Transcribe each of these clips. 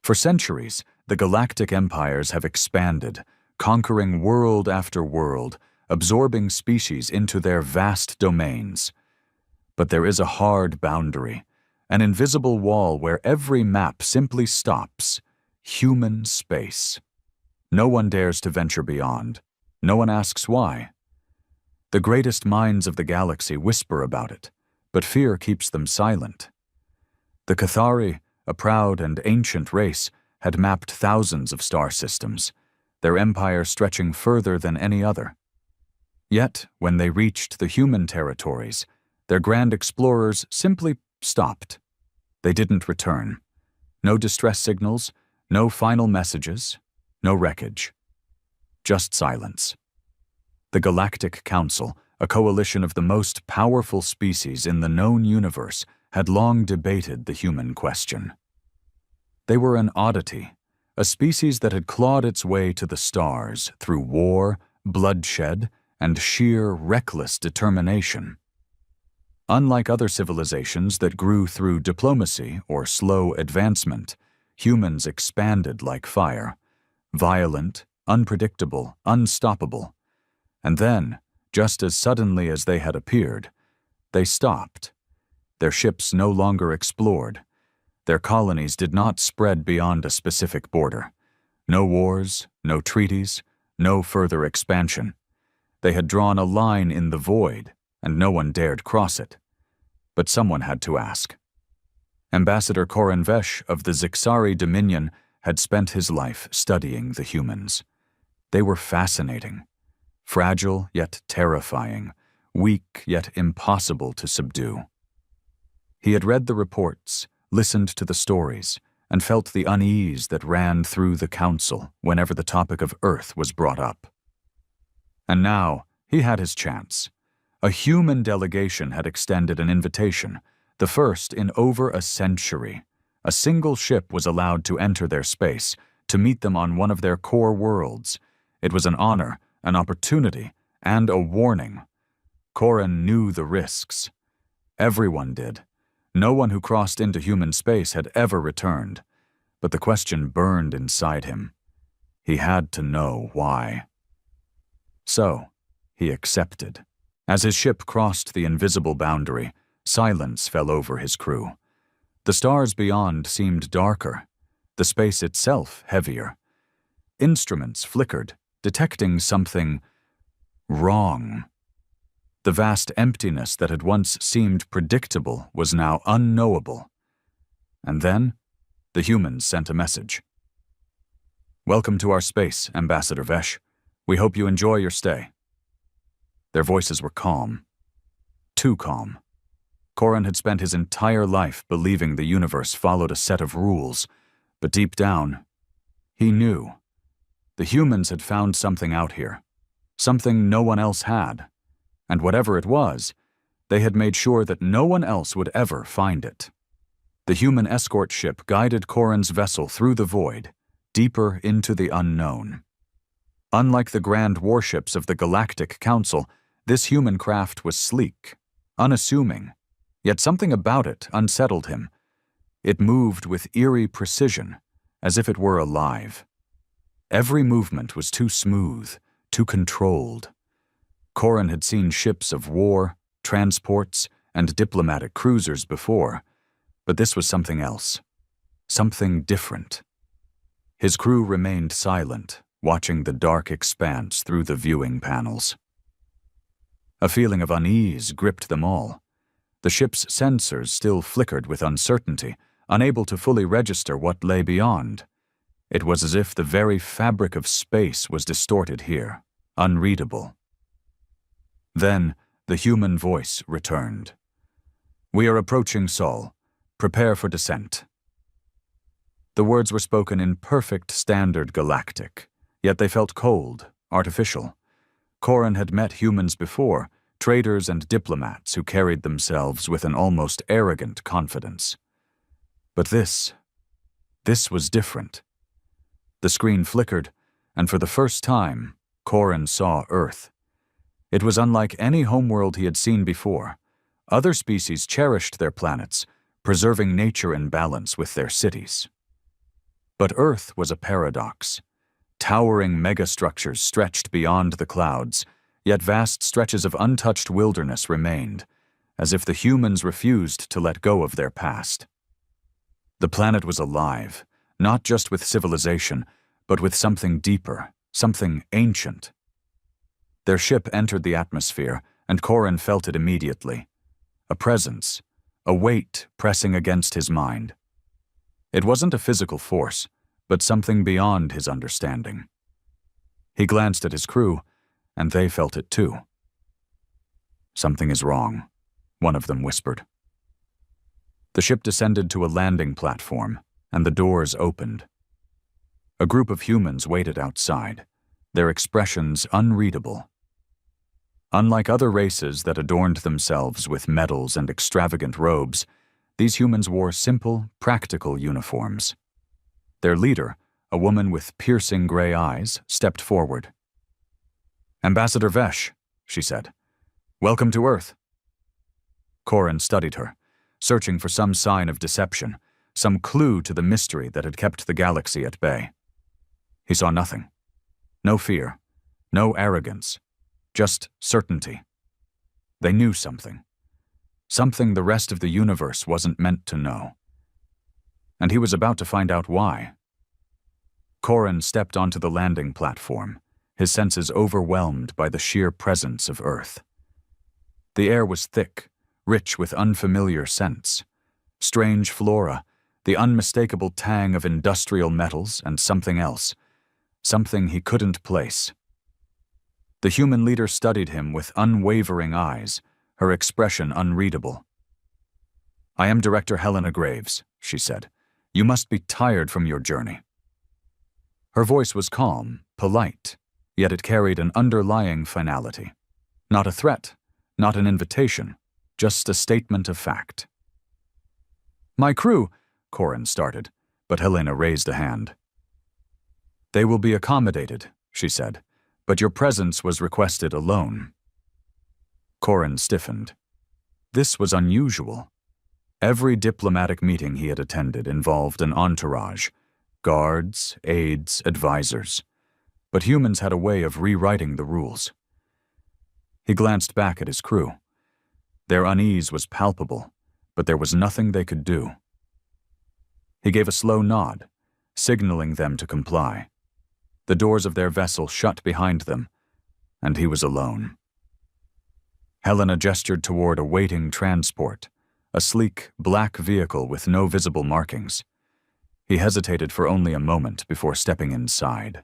For centuries, the galactic empires have expanded, conquering world after world, absorbing species into their vast domains. But there is a hard boundary, an invisible wall where every map simply stops: human space. No one dares to venture beyond. No one asks why. The greatest minds of the galaxy whisper about it, but fear keeps them silent. The Cathari, a proud and ancient race, had mapped thousands of star systems, their empire stretching further than any other. Yet, when they reached the human territories, their grand explorers simply stopped. They didn't return. No distress signals, no final messages, no wreckage. Just silence. The Galactic Council, a coalition of the most powerful species in the known universe, had long debated the human question. They were an oddity, a species that had clawed its way to the stars through war, bloodshed, and sheer reckless determination. Unlike other civilizations that grew through diplomacy or slow advancement, humans expanded like fire, violent, unpredictable, unstoppable. And then, just as suddenly as they had appeared, they stopped. Their ships no longer explored. Their colonies did not spread beyond a specific border. No wars, no treaties, no further expansion. They had drawn a line in the void, and no one dared cross it. But someone had to ask. Ambassador Koran Vesh of the Zixari Dominion had spent his life studying the humans. They were fascinating. Fragile yet terrifying, weak yet impossible to subdue. He had read the reports, listened to the stories, and felt the unease that ran through the council whenever the topic of Earth was brought up. And now, he had his chance. A human delegation had extended an invitation, the first in over a century. A single ship was allowed to enter their space, to meet them on one of their core worlds. It was an honor, an opportunity, and a warning. Koran knew the risks. Everyone did. No one who crossed into human space had ever returned. But the question burned inside him. He had to know why. So, he accepted. As his ship crossed the invisible boundary, silence fell over his crew. The stars beyond seemed darker, the space itself heavier. Instruments flickered, detecting something wrong. The vast emptiness that had once seemed predictable was now unknowable. And then, the humans sent a message. "Welcome to our space, Ambassador Vesh. We hope you enjoy your stay." Their voices were calm. Too calm. Koran had spent his entire life believing the universe followed a set of rules, but deep down, he knew. The humans had found something out here, something no one else had, and whatever it was, they had made sure that no one else would ever find it. The human escort ship guided Koran's vessel through the void, deeper into the unknown. Unlike the grand warships of the Galactic Council, this human craft was sleek, unassuming, yet something about it unsettled him. It moved with eerie precision, as if it were alive. Every movement was too smooth, too controlled. Koran had seen ships of war, transports, and diplomatic cruisers before, but this was something else, something different. His crew remained silent, watching the dark expanse through the viewing panels. A feeling of unease gripped them all. The ship's sensors still flickered with uncertainty, unable to fully register what lay beyond. It was as if the very fabric of space was distorted here, unreadable. Then, the human voice returned. "We are approaching Sol. Prepare for descent." The words were spoken in perfect standard Galactic, yet they felt cold, artificial. Koran had met humans before, traders and diplomats who carried themselves with an almost arrogant confidence. But this was different. The screen flickered, and for the first time, Koran saw Earth. It was unlike any homeworld he had seen before. Other species cherished their planets, preserving nature in balance with their cities. But Earth was a paradox. Towering megastructures stretched beyond the clouds, yet vast stretches of untouched wilderness remained, as if the humans refused to let go of their past. The planet was alive, not just with civilization, but with something deeper, something ancient. Their ship entered the atmosphere, and Corin felt it immediately. A presence, a weight pressing against his mind. It wasn't a physical force, but something beyond his understanding. He glanced at his crew, and they felt it too. "Something is wrong," one of them whispered. The ship descended to a landing platform, and the doors opened. A group of humans waited outside, their expressions unreadable. Unlike other races that adorned themselves with medals and extravagant robes, these humans wore simple, practical uniforms. Their leader, a woman with piercing gray eyes, stepped forward. "Ambassador Vesh," she said. "Welcome to Earth." Corin studied her, searching for some sign of deception, some clue to the mystery that had kept the galaxy at bay. He saw nothing. No fear, no arrogance, just certainty. They knew something. Something the rest of the universe wasn't meant to know. And he was about to find out why. Corin stepped onto the landing platform, his senses overwhelmed by the sheer presence of Earth. The air was thick, rich with unfamiliar scents. Strange flora, the unmistakable tang of industrial metals, and something else. Something he couldn't place. The human leader studied him with unwavering eyes, her expression unreadable. "I am Director Helena Graves," she said. "You must be tired from your journey." Her voice was calm, polite, yet it carried an underlying finality. Not a threat, not an invitation, just a statement of fact. "My crew," Corin started, but Helena raised a hand. "They will be accommodated," she said, "but your presence was requested alone." Corin stiffened. This was unusual. Every diplomatic meeting he had attended involved an entourage, guards, aides, advisors. But humans had a way of rewriting the rules. He glanced back at his crew. Their unease was palpable, but there was nothing they could do. He gave a slow nod, signaling them to comply. The doors of their vessel shut behind them, and he was alone. Helena gestured toward a waiting transport, a sleek, black vehicle with no visible markings. He hesitated for only a moment before stepping inside.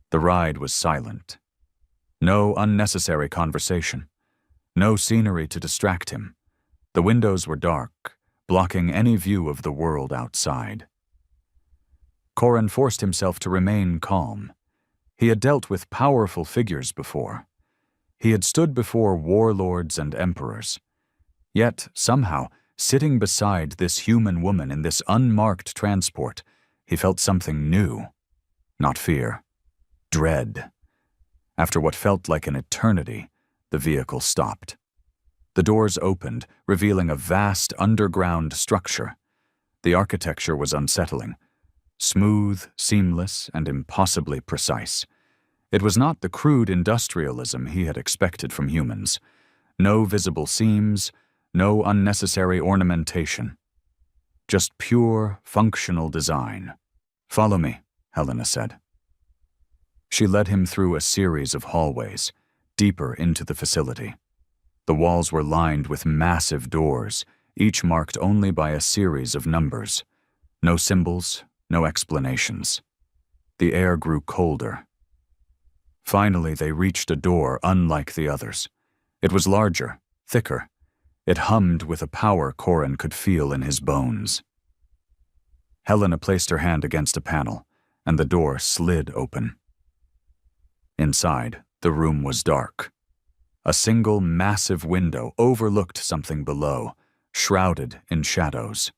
The ride was silent. No unnecessary conversation. No scenery to distract him. The windows were dark, blocking any view of the world outside. Corin forced himself to remain calm. He had dealt with powerful figures before. He had stood before warlords and emperors. Yet, somehow, sitting beside this human woman in this unmarked transport, he felt something new. Not fear. Dread. After what felt like an eternity, the vehicle stopped. The doors opened, revealing a vast underground structure. The architecture was unsettling. Smooth, seamless, and impossibly precise. It was not the crude industrialism he had expected from humans. No visible seams, no unnecessary ornamentation. Just pure, functional design. "Follow me," Helena said. She led him through a series of hallways, deeper into the facility. The walls were lined with massive doors, each marked only by a series of numbers. No symbols, no explanations. The air grew colder. Finally, they reached a door unlike the others. It was larger, thicker. It hummed with a power Corin could feel in his bones. Helena placed her hand against a panel, and the door slid open. Inside, the room was dark. A single massive window overlooked something below, shrouded in shadows.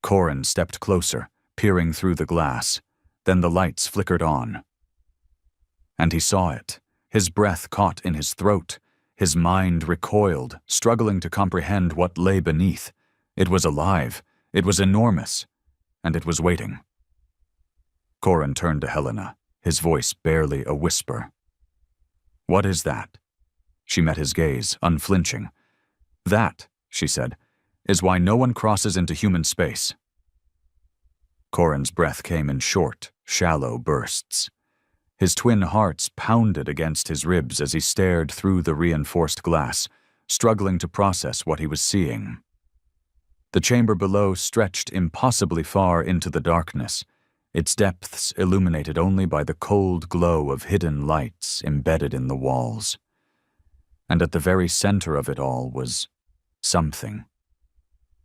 Corin stepped closer, peering through the glass. Then the lights flickered on. And he saw it. His breath caught in his throat. His mind recoiled, struggling to comprehend what lay beneath. It was alive. It was enormous. and it was waiting. Corin turned to Helena, his voice barely a whisper. "What is that?" She met his gaze, unflinching. "That," she said, "is why no one crosses into human space." Corin's breath came in short, shallow bursts. His twin hearts pounded against his ribs as he stared through the reinforced glass, struggling to process what he was seeing. The chamber below stretched impossibly far into the darkness, its depths illuminated only by the cold glow of hidden lights embedded in the walls. And at the very center of it all was something.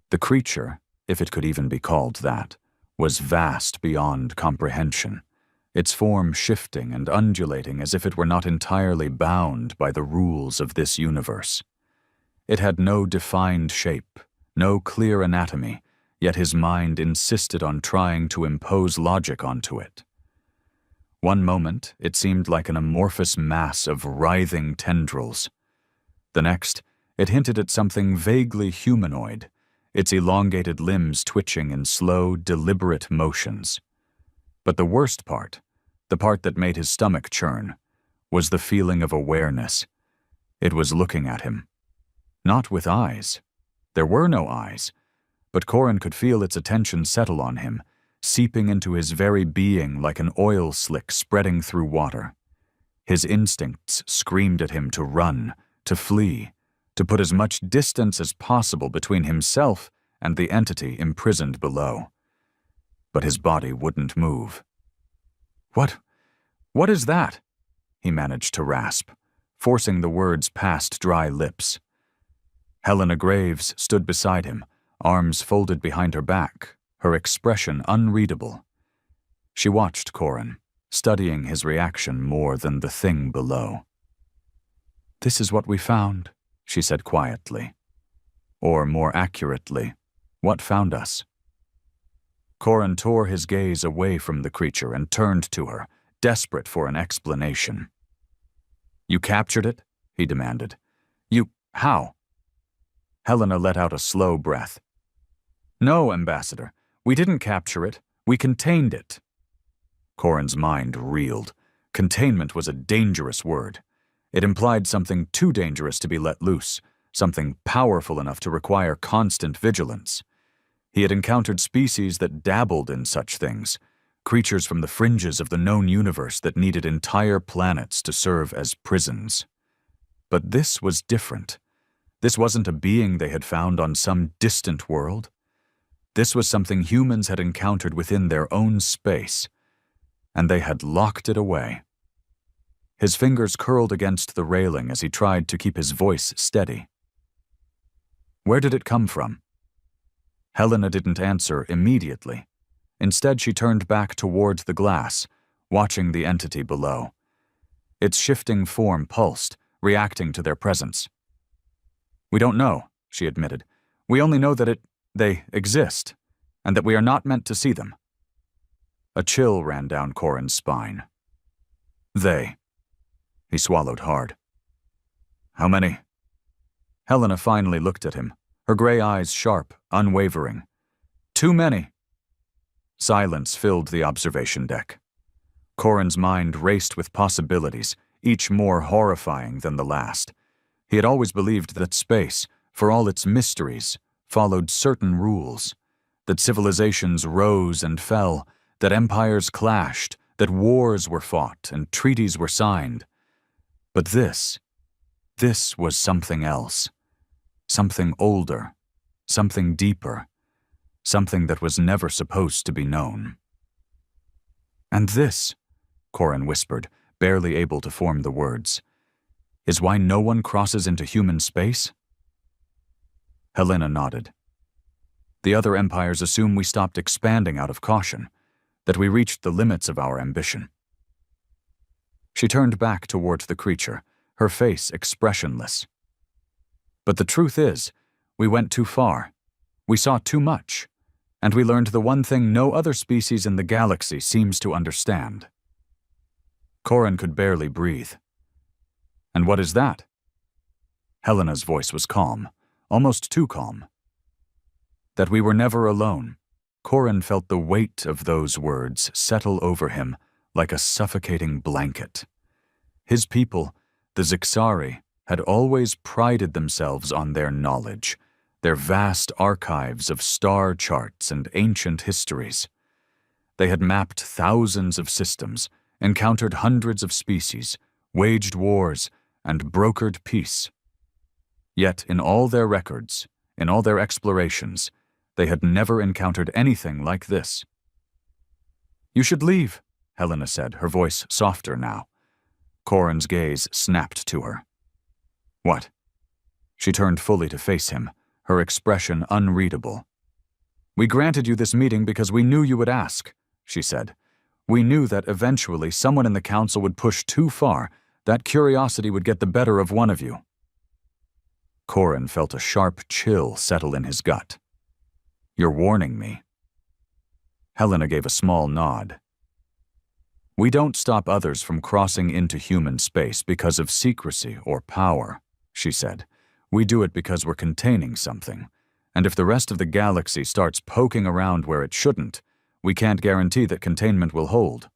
The creature, if it could even be called that, was vast beyond comprehension, its form shifting and undulating as if it were not entirely bound by the rules of this universe. It had no defined shape, no clear anatomy, yet his mind insisted on trying to impose logic onto it. One moment, it seemed like an amorphous mass of writhing tendrils. The next, it hinted at something vaguely humanoid, its elongated limbs twitching in slow, deliberate motions. But the worst part, the part that made his stomach churn, was the feeling of awareness. It was looking at him. Not with eyes. There were no eyes, but Corin could feel its attention settle on him, seeping into his very being like an oil slick spreading through water. His instincts screamed at him to run, to flee, to put as much distance as possible between himself and the entity imprisoned below. But his body wouldn't move. What is that?" he managed to rasp, forcing the words past dry lips. Helena Graves stood beside him, arms folded behind her back, her expression unreadable. She watched Corin, studying his reaction more than the thing below. "This is what we found," she said quietly. Or more accurately, what found us? Corin tore his gaze away from the creature and turned to her, desperate for an explanation. "You captured it?" he demanded. How?" Helena let out a slow breath. "No, Ambassador, we didn't capture it. We contained it." Corin's mind reeled. Containment was a dangerous word. It implied something too dangerous to be let loose, something powerful enough to require constant vigilance. He had encountered species that dabbled in such things, creatures from the fringes of the known universe that needed entire planets to serve as prisons. But this was different. This wasn't a being they had found on some distant world. This was something humans had encountered within their own space, and they had locked it away. His fingers curled against the railing as he tried to keep his voice steady. "Where did it come from?" Helena didn't answer immediately. Instead, she turned back toward the glass, watching the entity below. Its shifting form pulsed, reacting to their presence. "We don't know," she admitted. "We only know that they exist, and that we are not meant to see them." A chill ran down Corin's spine. "They." He swallowed hard. "How many?" Helena finally looked at him, her gray eyes sharp, unwavering. "Too many." Silence filled the observation deck. Corin's mind raced with possibilities, each more horrifying than the last. He had always believed that space, for all its mysteries, followed certain rules, that civilizations rose and fell, that empires clashed, that wars were fought and treaties were signed. But this was something else, something older, something deeper, something that was never supposed to be known. "And this," Corin whispered, barely able to form the words, "is why no one crosses into human space?" Helena nodded. "The other empires assume we stopped expanding out of caution, that we reached the limits of our ambition." She turned back toward the creature, her face expressionless. "But the truth is, we went too far. We saw too much, and we learned the one thing no other species in the galaxy seems to understand." Corin could barely breathe. "And what is that?" Helena's voice was calm, almost too calm. "That we were never alone, Corin felt the weight of those words settle over him like a suffocating blanket. His people, the Zixari, had always prided themselves on their knowledge, their vast archives of star charts and ancient histories. They had mapped thousands of systems, encountered hundreds of species, waged wars, and brokered peace. Yet in all their records, in all their explorations, they had never encountered anything like this. "You should leave," Helena said, her voice softer now. Corin's gaze snapped to her. "What?" She turned fully to face him, her expression unreadable. "We granted you this meeting because we knew you would ask," she said. "We knew that eventually someone in the council would push too far, that curiosity would get the better of one of you." Corin felt a sharp chill settle in his gut. "You're warning me." Helena gave a small nod. "We don't stop others from crossing into human space because of secrecy or power," she said. "We do it because we're containing something, and if the rest of the galaxy starts poking around where it shouldn't, we can't guarantee that containment will hold."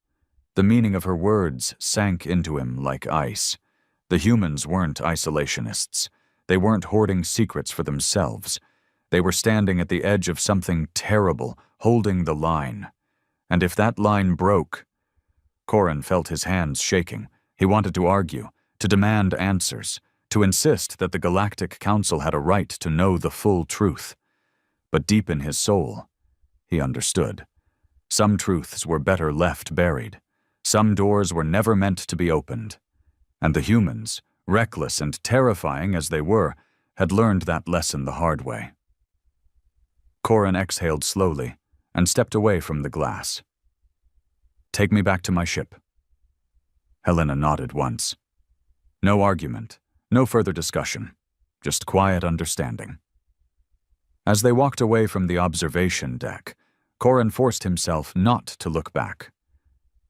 The meaning of her words sank into him like ice. The humans weren't isolationists. They weren't hoarding secrets for themselves. They were standing at the edge of something terrible, holding the line. And if that line broke... Corin felt his hands shaking. He wanted to argue, to demand answers, to insist that the Galactic Council had a right to know the full truth. But deep in his soul, he understood. Some truths were better left buried. Some doors were never meant to be opened. And the humans, reckless and terrifying as they were, had learned that lesson the hard way. Corin exhaled slowly and stepped away from the glass. "Take me back to my ship." Helena nodded once. No argument, no further discussion, just quiet understanding. As they walked away from the observation deck, Corin forced himself not to look back,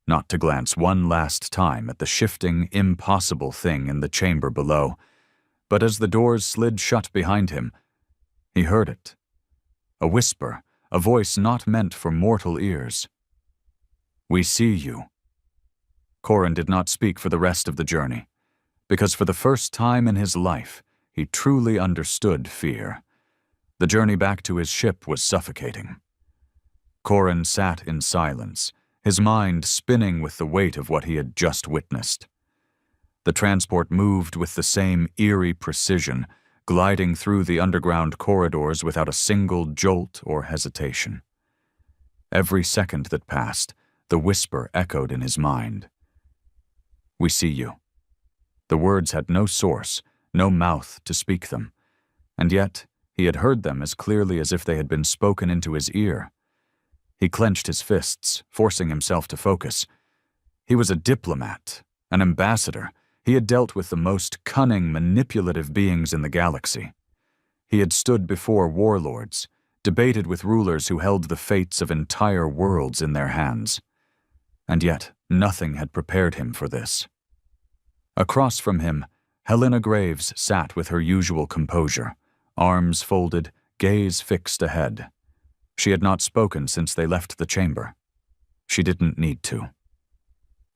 not to glance one last time at the shifting, impossible thing in the chamber below. But as the doors slid shut behind him, he heard it. A whisper, a voice not meant for mortal ears. "We see you." Corin did not speak for the rest of the journey, because for the first time in his life, he truly understood fear. The journey back to his ship was suffocating. Corin sat in silence, his mind spinning with the weight of what he had just witnessed. The transport moved with the same eerie precision, gliding through the underground corridors without a single jolt or hesitation. Every second that passed, the whisper echoed in his mind. "We see you." The words had no source, no mouth to speak them, and yet he had heard them as clearly as if they had been spoken into his ear. He clenched his fists, forcing himself to focus. He was a diplomat, an ambassador. He had dealt with the most cunning, manipulative beings in the galaxy. He had stood before warlords, debated with rulers who held the fates of entire worlds in their hands. And yet, nothing had prepared him for this. Across from him, Helena Graves sat with her usual composure, arms folded, gaze fixed ahead. She had not spoken since they left the chamber. She didn't need to.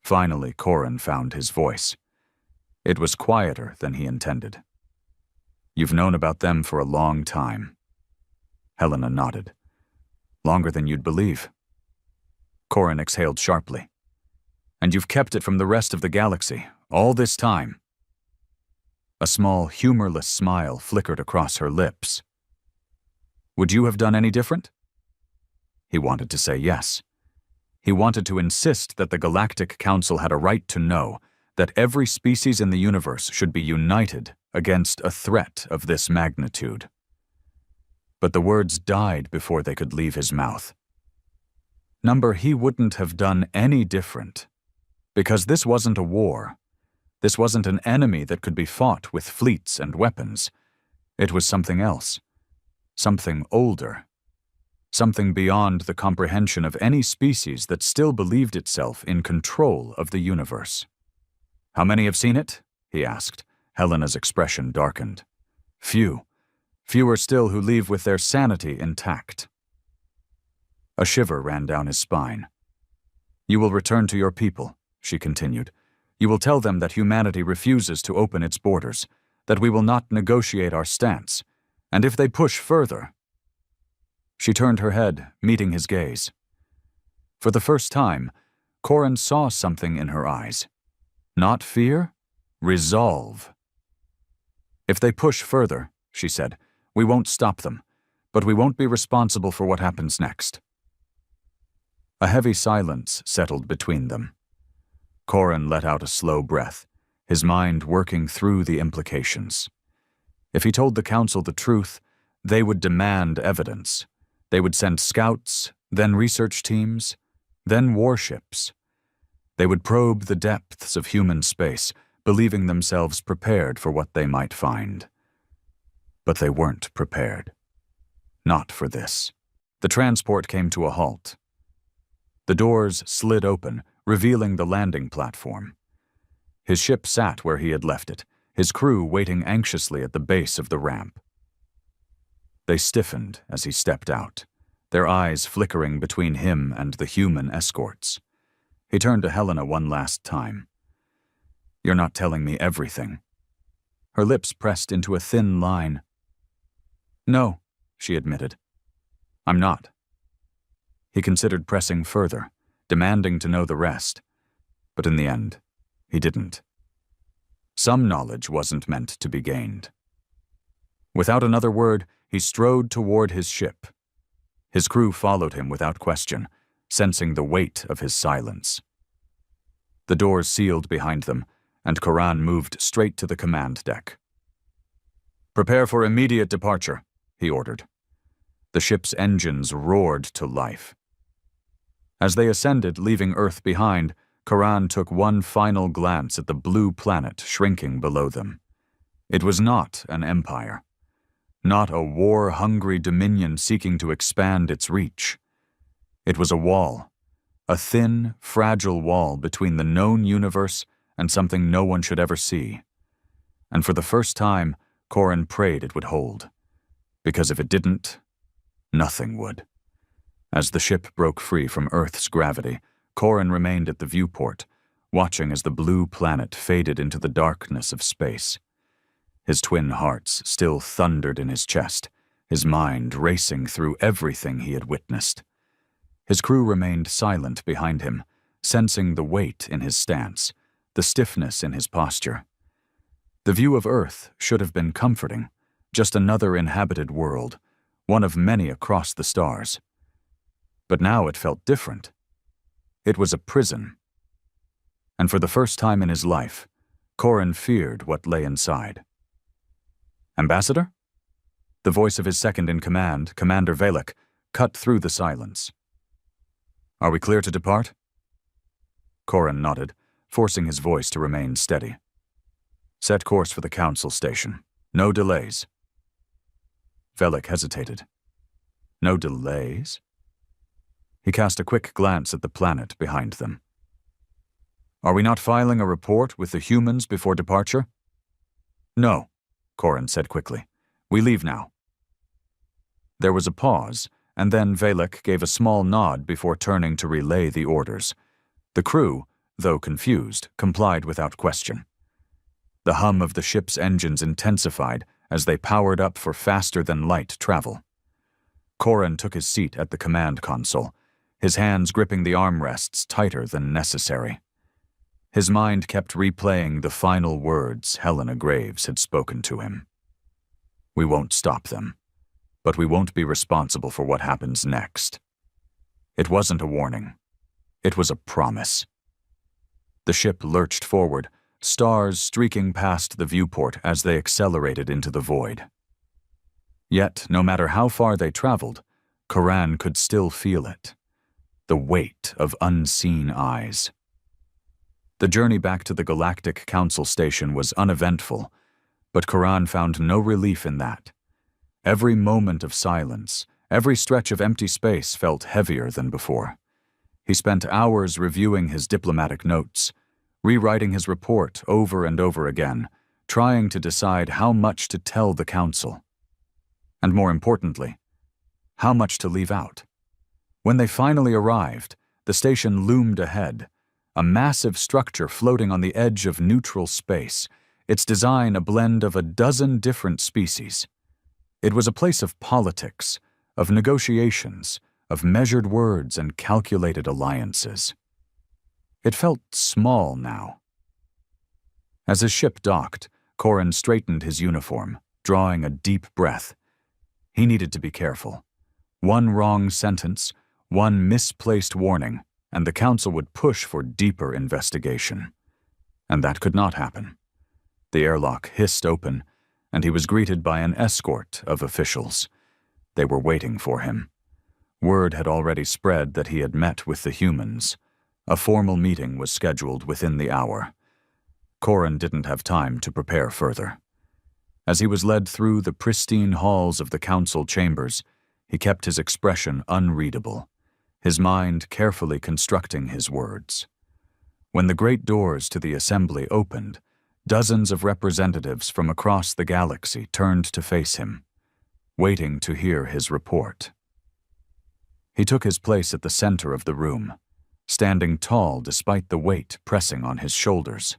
Finally, Corin found his voice. It was quieter than he intended. "You've known about them for a long time." Helena nodded. "Longer than you'd believe." Corin exhaled sharply. "And you've kept it from the rest of the galaxy, all this time." A small, humorless smile flickered across her lips. "Would you have done any different?" He wanted to say yes. He wanted to insist that the Galactic Council had a right to know, that every species in the universe should be united against a threat of this magnitude. But the words died before they could leave his mouth. He wouldn't have done any different, because this wasn't a war. This wasn't an enemy that could be fought with fleets and weapons. It was something else, something older, something beyond the comprehension of any species that still believed itself in control of the universe. "How many have seen it?" he asked. Helena's expression darkened. "Few. Fewer still who leave with their sanity intact." A shiver ran down his spine. "You will return to your people," she continued. "You will tell them that humanity refuses to open its borders, that we will not negotiate our stance, and if they push further—" She turned her head, meeting his gaze. For the first time, Corran saw something in her eyes. Not fear, resolve. "If they push further," she said, "we won't stop them, but we won't be responsible for what happens next." A heavy silence settled between them. Corran let out a slow breath, his mind working through the implications. If he told the council the truth, they would demand evidence. They would send scouts, then research teams, then warships. They would probe the depths of human space, believing themselves prepared for what they might find. But they weren't prepared. Not for this. The transport came to a halt. The doors slid open, revealing the landing platform. His ship sat where he had left it, his crew waiting anxiously at the base of the ramp. They stiffened as he stepped out, their eyes flickering between him and the human escorts. He turned to Helena one last time. "You're not telling me everything." Her lips pressed into a thin line. "No," she admitted. "I'm not." He considered pressing further, demanding to know the rest, but in the end, he didn't. Some knowledge wasn't meant to be gained. Without another word, he strode toward his ship. His crew followed him without question, sensing the weight of his silence. The doors sealed behind them, and Corran moved straight to the command deck. "Prepare for immediate departure," he ordered. The ship's engines roared to life. As they ascended, leaving Earth behind, Corran took one final glance at the blue planet shrinking below them. It was not an empire. Not a war-hungry dominion seeking to expand its reach. It was a wall, a thin, fragile wall between the known universe and something no one should ever see. And for the first time, Corran prayed it would hold. Because if it didn't, nothing would. As the ship broke free from Earth's gravity, Corran remained at the viewport, watching as the blue planet faded into the darkness of space. His twin hearts still thundered in his chest, his mind racing through everything he had witnessed. His crew remained silent behind him, sensing the weight in his stance, the stiffness in his posture. The view of Earth should have been comforting, just another inhabited world, one of many across the stars. But now it felt different. It was a prison. And for the first time in his life, Corran feared what lay inside. "Ambassador?" The voice of his second-in-command, Commander Galactic, cut through the silence. "Are we clear to depart?" Corran nodded, forcing his voice to remain steady. "Set course for the council station. No delays." Galactic hesitated. "No delays?" He cast a quick glance at the planet behind them. "Are we not filing a report with the humans before departure?" "No," Corran said quickly. "We leave now." There was a pause, and then Galactic gave a small nod before turning to relay the orders. The crew, though confused, complied without question. The hum of the ship's engines intensified as they powered up for faster-than-light travel. Corran took his seat at the command console, his hands gripping the armrests tighter than necessary. His mind kept replaying the final words Helena Graves had spoken to him. "We won't stop them, but we won't be responsible for what happens next." It wasn't a warning. It was a promise. The ship lurched forward, stars streaking past the viewport as they accelerated into the void. Yet, no matter how far they traveled, Corran could still feel it. The weight of unseen eyes. The journey back to the Galactic Council Station was uneventful, but Corran found no relief in that. Every moment of silence, every stretch of empty space felt heavier than before. He spent hours reviewing his diplomatic notes, rewriting his report over and over again, trying to decide how much to tell the Council. And more importantly, how much to leave out. When they finally arrived, the station loomed ahead, a massive structure floating on the edge of neutral space, its design a blend of a dozen different species. It was a place of politics, of negotiations, of measured words and calculated alliances. It felt small now. As his ship docked, Corrin straightened his uniform, drawing a deep breath. He needed to be careful. One wrong sentence, one misplaced warning, and the Council would push for deeper investigation. And that could not happen. The airlock hissed open, and he was greeted by an escort of officials. They were waiting for him. Word had already spread that he had met with the humans. A formal meeting was scheduled within the hour. Corrin didn't have time to prepare further. As he was led through the pristine halls of the council chambers, he kept his expression unreadable, his mind carefully constructing his words. When the great doors to the assembly opened, dozens of representatives from across the galaxy turned to face him, waiting to hear his report. He took his place at the center of the room, standing tall despite the weight pressing on his shoulders.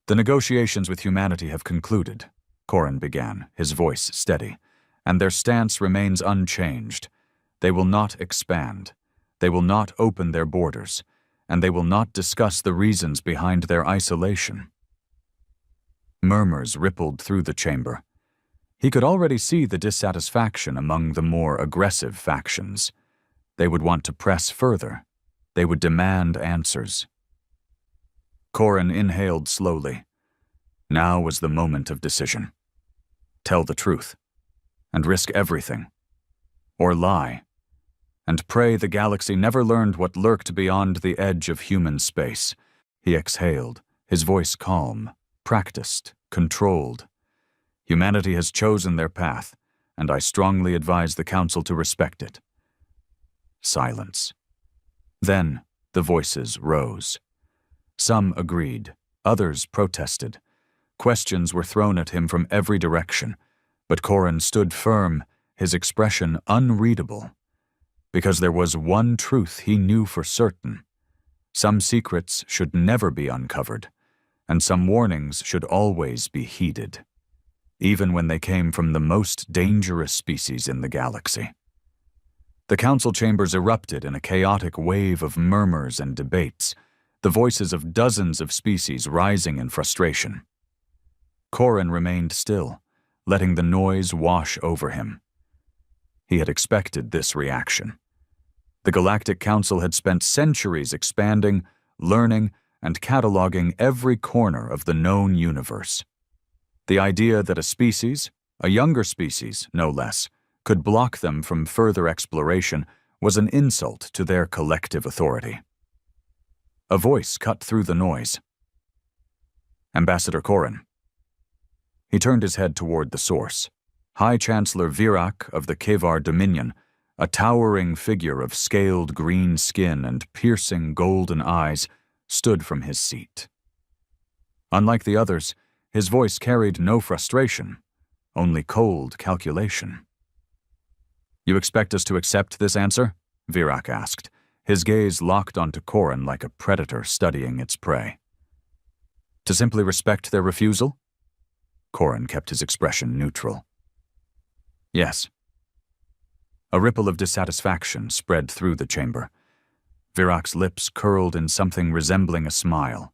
"The negotiations with humanity have concluded," Corrin began, his voice steady, "and their stance remains unchanged. They will not expand. They will not open their borders, and they will not discuss the reasons behind their isolation." Murmurs rippled through the chamber. He could already see the dissatisfaction among the more aggressive factions. They would want to press further. They would demand answers. Corrin inhaled slowly. Now was the moment of decision. Tell the truth, and risk everything. Or lie, and pray the galaxy never learned what lurked beyond the edge of human space. He exhaled, his voice calm, practiced, controlled. Humanity has chosen their path, and I strongly advise the Council to respect it. Silence. Then the voices rose. Some agreed, others protested. Questions were thrown at him from every direction, but Corrin stood firm, his expression unreadable. Because there was one truth he knew for certain. Some secrets should never be uncovered, and some warnings should always be heeded, even when they came from the most dangerous species in the galaxy. The council chambers erupted in a chaotic wave of murmurs and debates, the voices of dozens of species rising in frustration. Corrin remained still, letting the noise wash over him. He had expected this reaction. The Galactic Council had spent centuries expanding, learning, and cataloging every corner of the known universe. The idea that a species, a younger species no less, could block them from further exploration was an insult to their collective authority. A voice cut through the noise. "Ambassador Corrin." He turned his head toward the source. High Chancellor Virak of the Kevar Dominion, a towering figure of scaled green skin and piercing golden eyes, stood from his seat. Unlike the others, his voice carried no frustration, only cold calculation. "You expect us to accept this answer?" Virak asked, his gaze locked onto Corrin like a predator studying its prey. "To simply respect their refusal?" Corrin kept his expression neutral. "Yes." A ripple of dissatisfaction spread through the chamber. Virak's lips curled in something resembling a smile.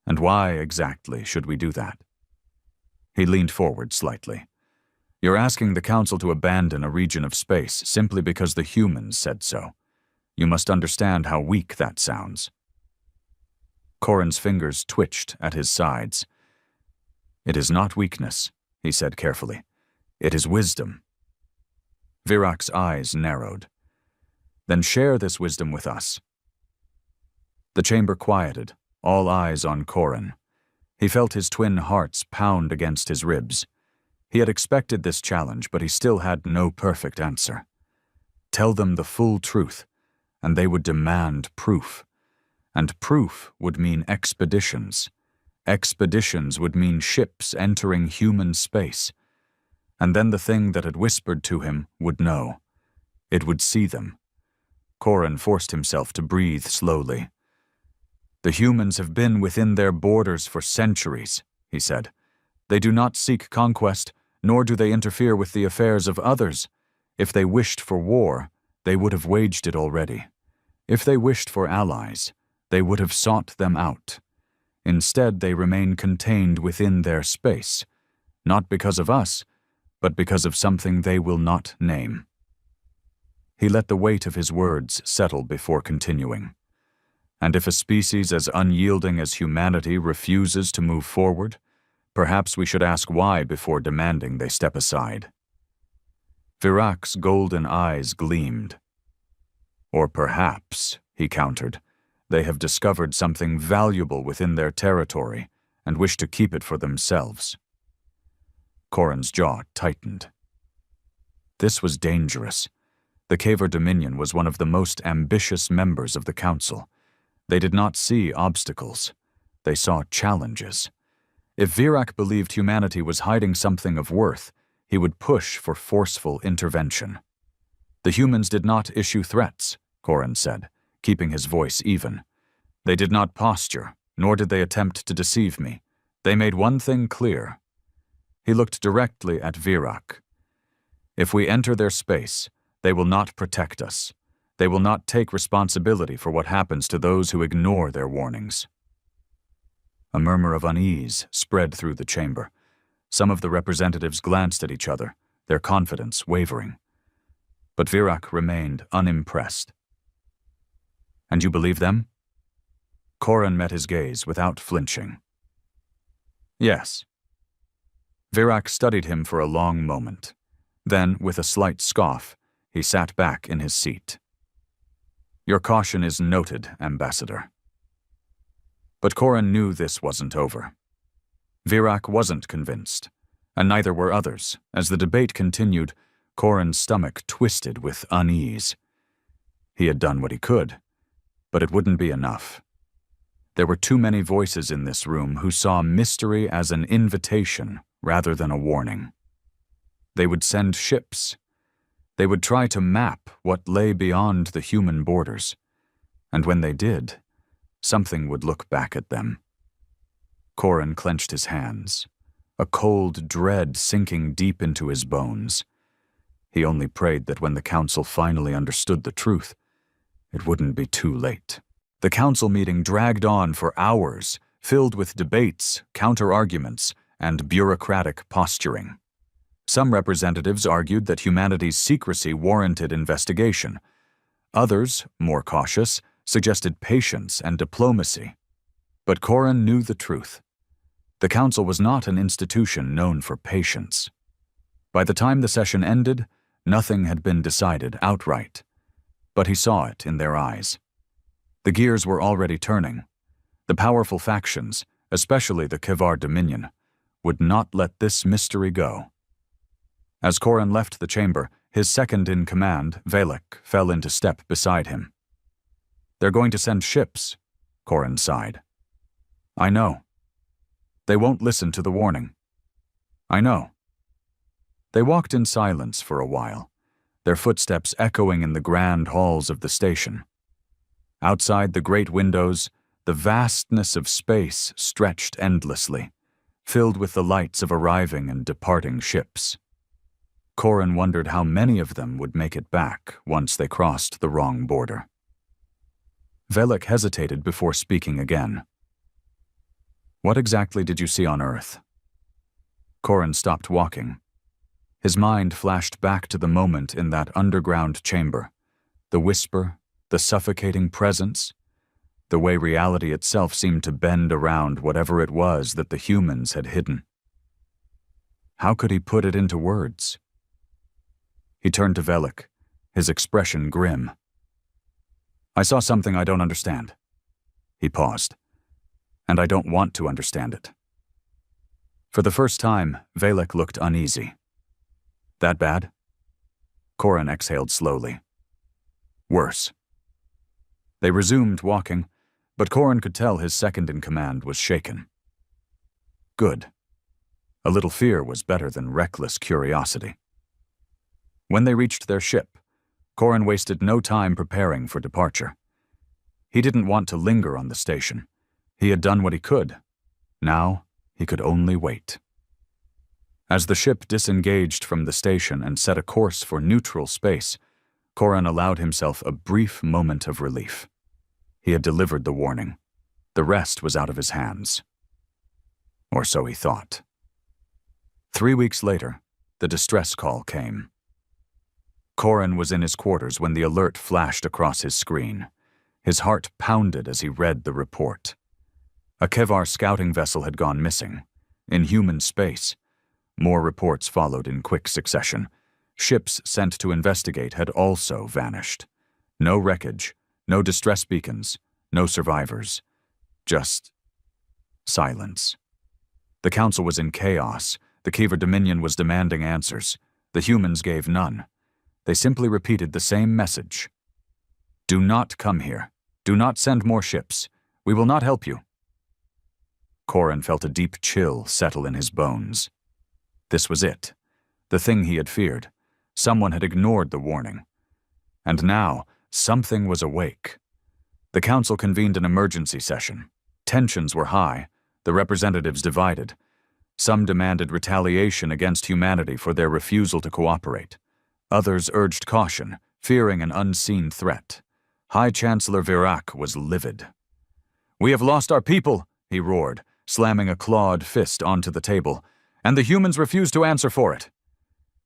"And why exactly should we do that?" He leaned forward slightly. "You're asking the Council to abandon a region of space simply because the humans said so. You must understand how weak that sounds." Corrin's fingers twitched at his sides. "It is not weakness," he said carefully. "It is wisdom." Virak's eyes narrowed. "Then share this wisdom with us." The chamber quieted, all eyes on Corrin. He felt his twin hearts pound against his ribs. He had expected this challenge, but he still had no perfect answer. Tell them the full truth, and they would demand proof. And proof would mean expeditions. Expeditions would mean ships entering human space. And then the thing that had whispered to him would know. It would see them. Korin forced himself to breathe slowly. "The humans have been within their borders for centuries," he said. "They do not seek conquest, nor do they interfere with the affairs of others. If they wished for war, they would have waged it already. If they wished for allies, they would have sought them out. Instead, they remain contained within their space, not because of us, but because of something they will not name." He let the weight of his words settle before continuing. "And if a species as unyielding as humanity refuses to move forward, perhaps we should ask why before demanding they step aside." Virak's golden eyes gleamed. "Or perhaps," he countered, "they have discovered something valuable within their territory and wish to keep it for themselves." Korin's jaw tightened. This was dangerous. The Kavar Dominion was one of the most ambitious members of the Council. They did not see obstacles. They saw challenges. If Virak believed humanity was hiding something of worth, he would push for forceful intervention. "The humans did not issue threats," Korin said, keeping his voice even. "They did not posture, nor did they attempt to deceive me. They made one thing clear." He looked directly at Virak. "If we enter their space, they will not protect us. They will not take responsibility for what happens to those who ignore their warnings." A murmur of unease spread through the chamber. Some of the representatives glanced at each other, their confidence wavering. But Virak remained unimpressed. "And you believe them?" Korin met his gaze without flinching. "Yes." Virak studied him for a long moment. Then, with a slight scoff, he sat back in his seat. "Your caution is noted, Ambassador." But Korin knew this wasn't over. Virak wasn't convinced, and neither were others. As the debate continued, Korin's stomach twisted with unease. He had done what he could, but it wouldn't be enough. There were too many voices in this room who saw mystery as an invitation rather than a warning. They would send ships. They would try to map what lay beyond the human borders. And when they did, something would look back at them. Korin clenched his hands, a cold dread sinking deep into his bones. He only prayed that when the council finally understood the truth, it wouldn't be too late. The council meeting dragged on for hours, filled with debates, counter-arguments, and bureaucratic posturing. Some representatives argued that humanity's secrecy warranted investigation. Others, more cautious, suggested patience and diplomacy. But Korin knew the truth. The council was not an institution known for patience. By the time the session ended, nothing had been decided outright. But he saw it in their eyes. The gears were already turning. The powerful factions, especially the Kavar Dominion, would not let this mystery go. As Korin left the chamber, his second-in-command, Velek, fell into step beside him. "They're going to send ships," Korin sighed. "I know. They won't listen to the warning." "I know." They walked in silence for a while, their footsteps echoing in the grand halls of the station. Outside the great windows, the vastness of space stretched endlessly, filled with the lights of arriving and departing ships. Korin wondered how many of them would make it back once they crossed the wrong border. Velek hesitated before speaking again. "What exactly did you see on Earth?" Korin stopped walking. His mind flashed back to the moment in that underground chamber, the whisper, the suffocating presence, the way reality itself seemed to bend around whatever it was that the humans had hidden. How could he put it into words? He turned to Velek, his expression grim. "I saw something I don't understand." He paused. "And I don't want to understand it." For the first time, Velek looked uneasy. "That bad?" Korin exhaled slowly. "Worse." They resumed walking, but Korin could tell his second-in-command was shaken. Good. A little fear was better than reckless curiosity. When they reached their ship, Corin wasted no time preparing for departure. He didn't want to linger on the station. He had done what he could. Now, he could only wait. As the ship disengaged from the station and set a course for neutral space, Corin allowed himself a brief moment of relief. He had delivered the warning. The rest was out of his hands. Or so he thought. 3 weeks later, the distress call came. Corin was in his quarters when the alert flashed across his screen. His heart pounded as he read the report. A Kevar scouting vessel had gone missing, in human space. More reports followed in quick succession. Ships sent to investigate had also vanished. No wreckage, no distress beacons, no survivors. Just silence. The Council was in chaos. The Kevar Dominion was demanding answers. The humans gave none. They simply repeated the same message. Do not come here. Do not send more ships. We will not help you. Corin felt a deep chill settle in his bones. This was it. The thing he had feared. Someone had ignored the warning. And now, something was awake. The Council convened an emergency session. Tensions were high. The representatives divided. Some demanded retaliation against humanity for their refusal to cooperate. Others urged caution, fearing an unseen threat. High Chancellor Virac was livid. "We have lost our people," he roared, slamming a clawed fist onto the table, "and the humans refuse to answer for it."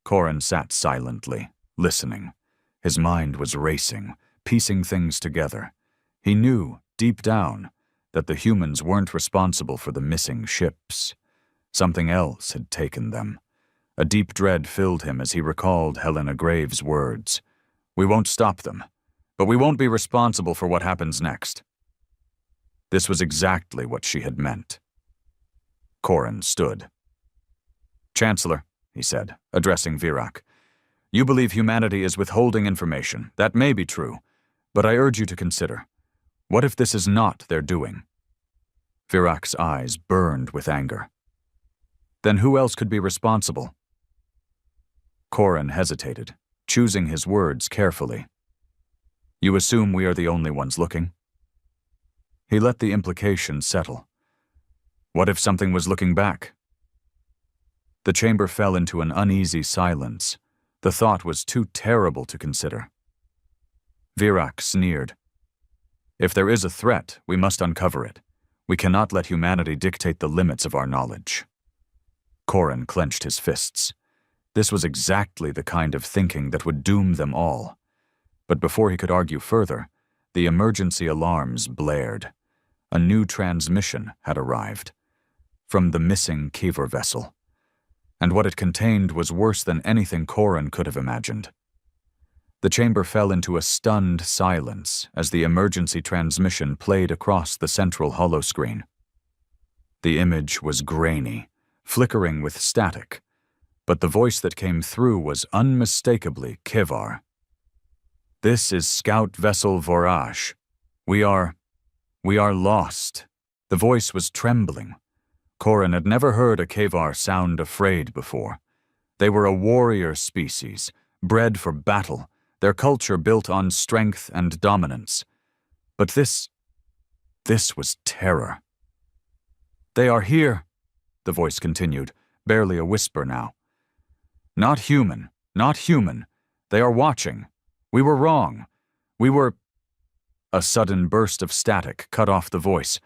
Corin sat silently, listening. His mind was racing, piecing things together. He knew, deep down, that the humans weren't responsible for the missing ships. Something else had taken them. A deep dread filled him as he recalled Helena Graves' words. "We won't stop them, but we won't be responsible for what happens next." This was exactly what she had meant. Corin stood. "Chancellor," he said, addressing Virac, "you believe humanity is withholding information. That may be true, but I urge you to consider. What if this is not their doing?" Virac's eyes burned with anger. "Then who else could be responsible?" Corin hesitated, choosing his words carefully. "You assume we are the only ones looking?" He let the implication settle. What if something was looking back? The chamber fell into an uneasy silence. The thought was too terrible to consider. Virac sneered. "If there is a threat, we must uncover it. We cannot let humanity dictate the limits of our knowledge." Corin clenched his fists. This was exactly the kind of thinking that would doom them all. But before he could argue further, the emergency alarms blared. A new transmission had arrived. From the missing Kevar vessel. And what it contained was worse than anything Corin could have imagined. The chamber fell into a stunned silence as the emergency transmission played across the central holoscreen. The image was grainy, flickering with static, but the voice that came through was unmistakably Kevar. "This is Scout Vessel Vorash. We are lost." The voice was trembling. Corin had never heard a Kevar sound afraid before. They were a warrior species, bred for battle, their culture built on strength and dominance. But this was terror. "They are here," the voice continued, barely a whisper now. Not human. They are watching. We were wrong. We were—" A sudden burst of static cut off the voice.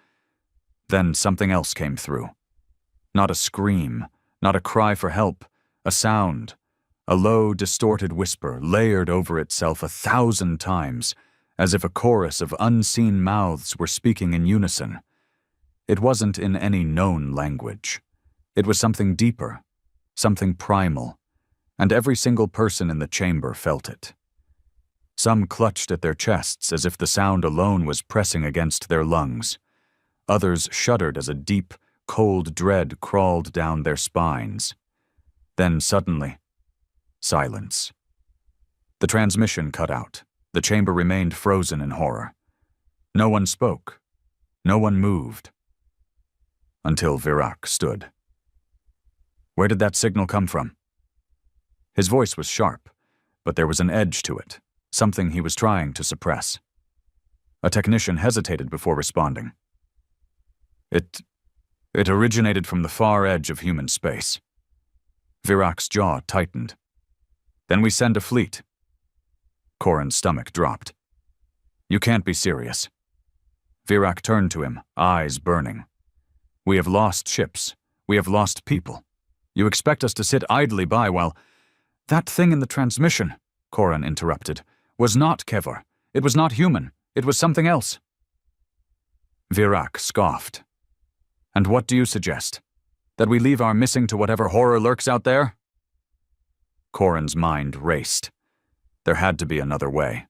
Then something else came through. Not a scream, not a cry for help, a sound. A low, distorted whisper layered over itself 1,000 times, as if a chorus of unseen mouths were speaking in unison. It wasn't in any known language. It was something deeper, something primal, and every single person in the chamber felt it. Some clutched at their chests as if the sound alone was pressing against their lungs. Others shuddered as a deep, cold dread crawled down their spines. Then suddenly, silence. The transmission cut out. The chamber remained frozen in horror. No one spoke. No one moved. Until Virac stood. "Where did that signal come from?" His voice was sharp, but there was an edge to it, something he was trying to suppress. A technician hesitated before responding. It originated from the far edge of human space. Virak's jaw tightened. Then we send a fleet. Corin's stomach dropped. You can't be serious. Virak turned to him, eyes burning. We have lost ships. We have lost people. You expect us to sit idly by while— That thing in the transmission, Corin interrupted, was not Kevar. It was not human. It was something else. Virak scoffed. And what do you suggest? That we leave our missing to whatever horror lurks out there? Corin's mind raced. There had to be another way.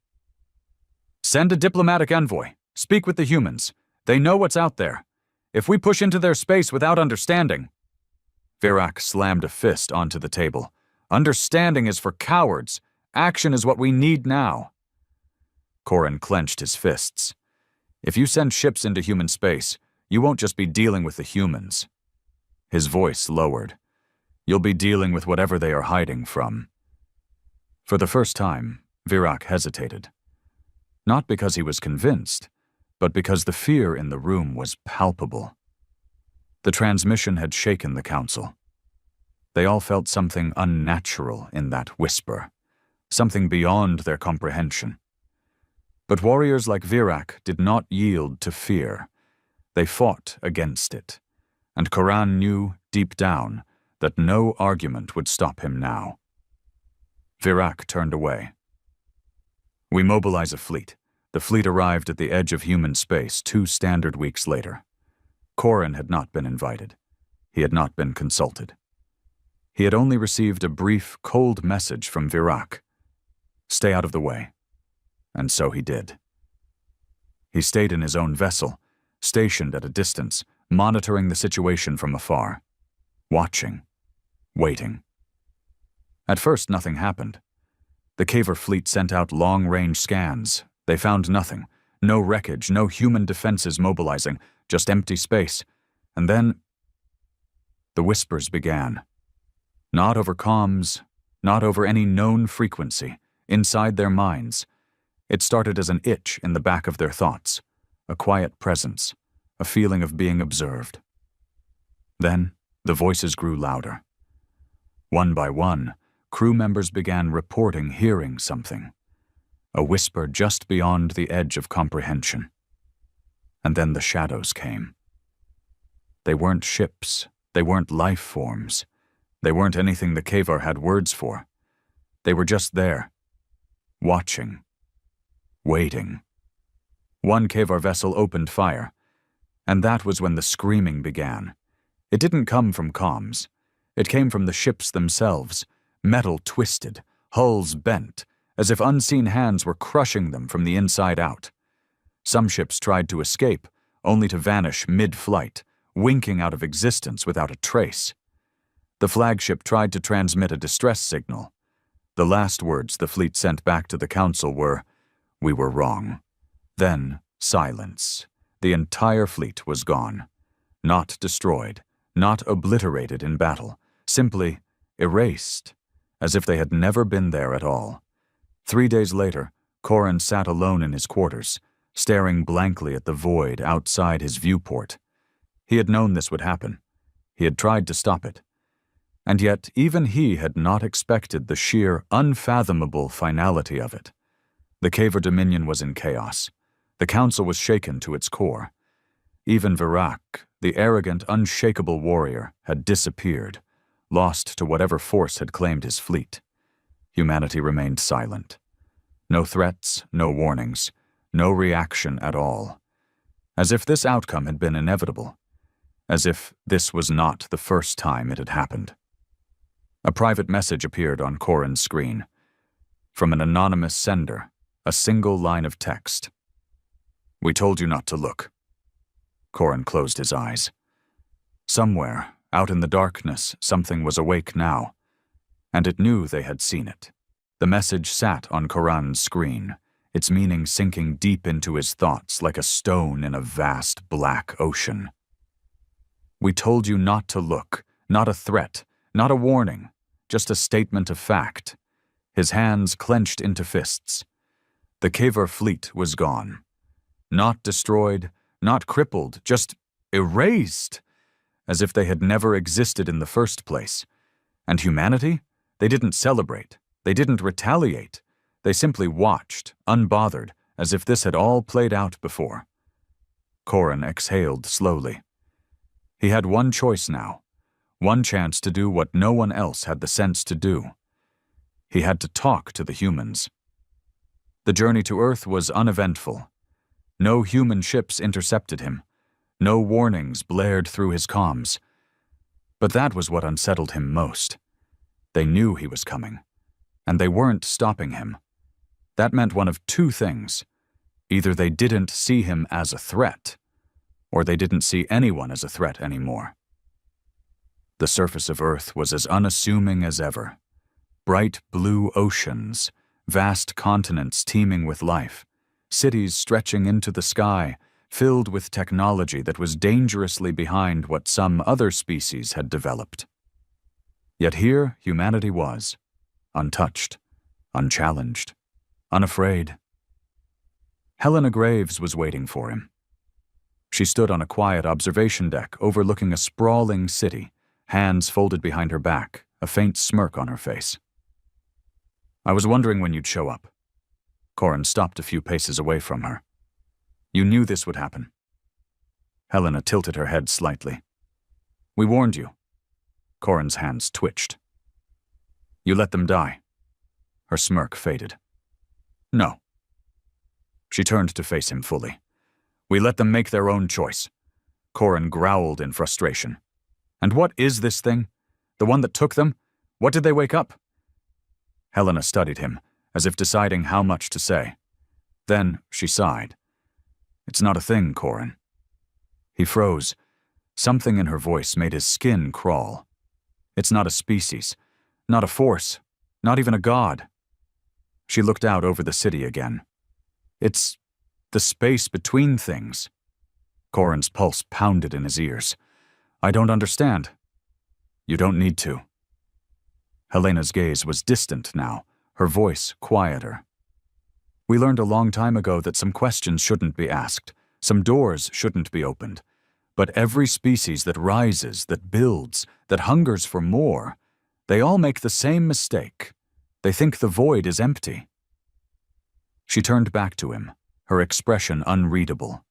Send a diplomatic envoy. Speak with the humans. They know what's out there. If we push into their space without understanding— Virak slammed a fist onto the table. Understanding is for cowards. Action is what we need now. Corin clenched his fists. If you send ships into human space, you won't just be dealing with the humans. His voice lowered. You'll be dealing with whatever they are hiding from. For the first time, Virak hesitated. Not because he was convinced, but because the fear in the room was palpable. The transmission had shaken the council. They all felt something unnatural in that whisper, something beyond their comprehension. But warriors like Virak did not yield to fear. They fought against it, and Corin knew deep down that no argument would stop him now. Virak turned away. We mobilize a fleet. The fleet arrived at the edge of human space 2 standard weeks later. Corin had not been invited. He had not been consulted. He had only received a brief, cold message from Virak. Stay out of the way. And so he did. He stayed in his own vessel, stationed at a distance, monitoring the situation from afar, watching, waiting. At first, nothing happened. The Kevar fleet sent out long-range scans. They found nothing. No wreckage, no human defenses mobilizing, just empty space. And then the whispers began. Not over comms, not over any known frequency, inside their minds. It started as an itch in the back of their thoughts, a quiet presence, a feeling of being observed. Then the voices grew louder. One by one, crew members began reporting hearing something, a whisper just beyond the edge of comprehension. And then the shadows came. They weren't ships, they weren't life forms, they weren't anything the Kevar had words for. They were just there, watching, waiting. One Kevar vessel opened fire, and that was when the screaming began. It didn't come from comms. It came from the ships themselves, metal twisted, hulls bent, as if unseen hands were crushing them from the inside out. Some ships tried to escape, only to vanish mid-flight, winking out of existence without a trace. The flagship tried to transmit a distress signal. The last words the fleet sent back to the council were, "We were wrong." Then, silence. The entire fleet was gone. Not destroyed, not obliterated in battle, simply erased, as if they had never been there at all. 3 days later, Corin sat alone in his quarters, staring blankly at the void outside his viewport. He had known this would happen. He had tried to stop it. And yet, even he had not expected the sheer, unfathomable finality of it. The Kevar Dominion was in chaos. The council was shaken to its core. Even Virak, the arrogant, unshakable warrior, had disappeared, lost to whatever force had claimed his fleet. Humanity remained silent. No threats, no warnings, no reaction at all. As if this outcome had been inevitable. As if this was not the first time it had happened. A private message appeared on Corin's screen. From an anonymous sender, a single line of text. "We told you not to look." Corin closed his eyes. Somewhere, out in the darkness, something was awake now, and it knew they had seen it. The message sat on Corin's screen, its meaning sinking deep into his thoughts like a stone in a vast black ocean. "We told you not to look, not a threat, not a warning, just a statement of fact." His hands clenched into fists. The Kaver fleet was gone. Not destroyed, not crippled, just erased, as if they had never existed in the first place. And humanity? They didn't celebrate. They didn't retaliate. They simply watched, unbothered, as if this had all played out before. Corin exhaled slowly. He had one choice now, one chance to do what no one else had the sense to do. He had to talk to the humans. The journey to Earth was uneventful. No human ships intercepted him. No warnings blared through his comms. But that was what unsettled him most. They knew he was coming, and they weren't stopping him. That meant one of two things. Either they didn't see him as a threat, or they didn't see anyone as a threat anymore. The surface of Earth was as unassuming as ever. Bright blue oceans, vast continents teeming with life, cities stretching into the sky, filled with technology that was dangerously behind what some other species had developed. Yet here humanity was, untouched, unchallenged, unafraid. Helena Graves was waiting for him. She stood on a quiet observation deck overlooking a sprawling city, hands folded behind her back, a faint smirk on her face. "I was wondering when you'd show up." Corin stopped a few paces away from her. "You knew this would happen." Helena tilted her head slightly. "We warned you." Corin's hands twitched. "You let them die." Her smirk faded. "No." She turned to face him fully. "We let them make their own choice." Corin growled in frustration. "And what is this thing? The one that took them? What did they wake up?" Helena studied him, as if deciding how much to say. Then she sighed. "It's not a thing, Corin." He froze. Something in her voice made his skin crawl. "It's not a species, not a force, not even a god." She looked out over the city again. "It's the space between things." Corin's pulse pounded in his ears. "I don't understand." "You don't need to." Helena's gaze was distant now, her voice quieter. "We learned a long time ago that some questions shouldn't be asked, some doors shouldn't be opened. But every species that rises, that builds, that hungers for more, they all make the same mistake. They think the void is empty." She turned back to him, her expression unreadable.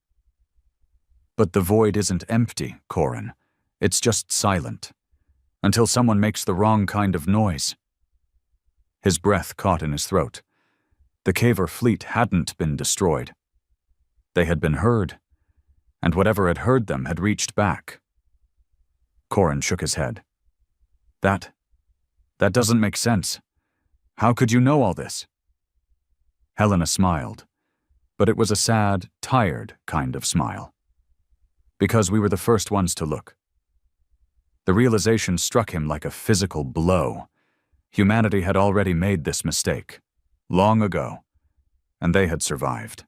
"But the void isn't empty, Corin. It's just silent. Until someone makes the wrong kind of noise." His breath caught in his throat. The Kaver fleet hadn't been destroyed. They had been heard, and whatever had heard them had reached back. Corin shook his head. That doesn't make sense. How could you know all this?" Helena smiled, but it was a sad, tired kind of smile. "Because we were the first ones to look." The realization struck him like a physical blow. Humanity had already made this mistake, long ago, and they had survived.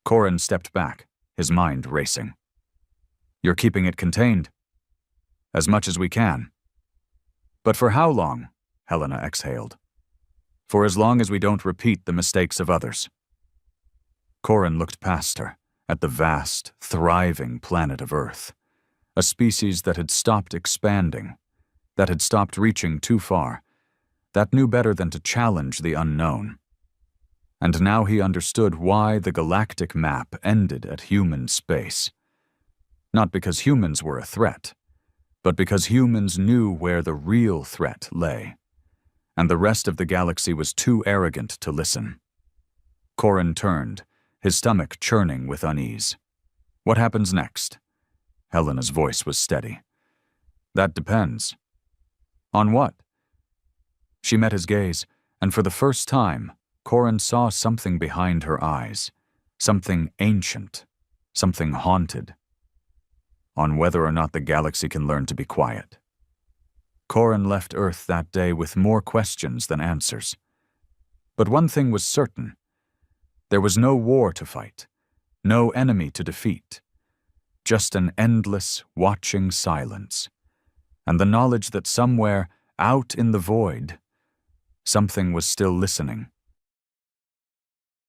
Corin stepped back, his mind racing. "You're keeping it contained?" "As much as we can." "But for how long?" Helena exhaled. "For as long as we don't repeat the mistakes of others." Corin looked past her, at the vast, thriving planet of Earth, a species that had stopped expanding, that had stopped reaching too far, that knew better than to challenge the unknown. And now he understood why the galactic map ended at human space. Not because humans were a threat, but because humans knew where the real threat lay, and the rest of the galaxy was too arrogant to listen. Corin turned, his stomach churning with unease. "What happens next?" Helena's voice was steady. "That depends." "On what?" She met his gaze, and for the first time, Corin saw something behind her eyes, something ancient, something haunted. "On whether or not the galaxy can learn to be quiet." Corin left Earth that day with more questions than answers. But one thing was certain. There was no war to fight, no enemy to defeat, just an endless, watching silence, and the knowledge that somewhere, out in the void, something was still listening,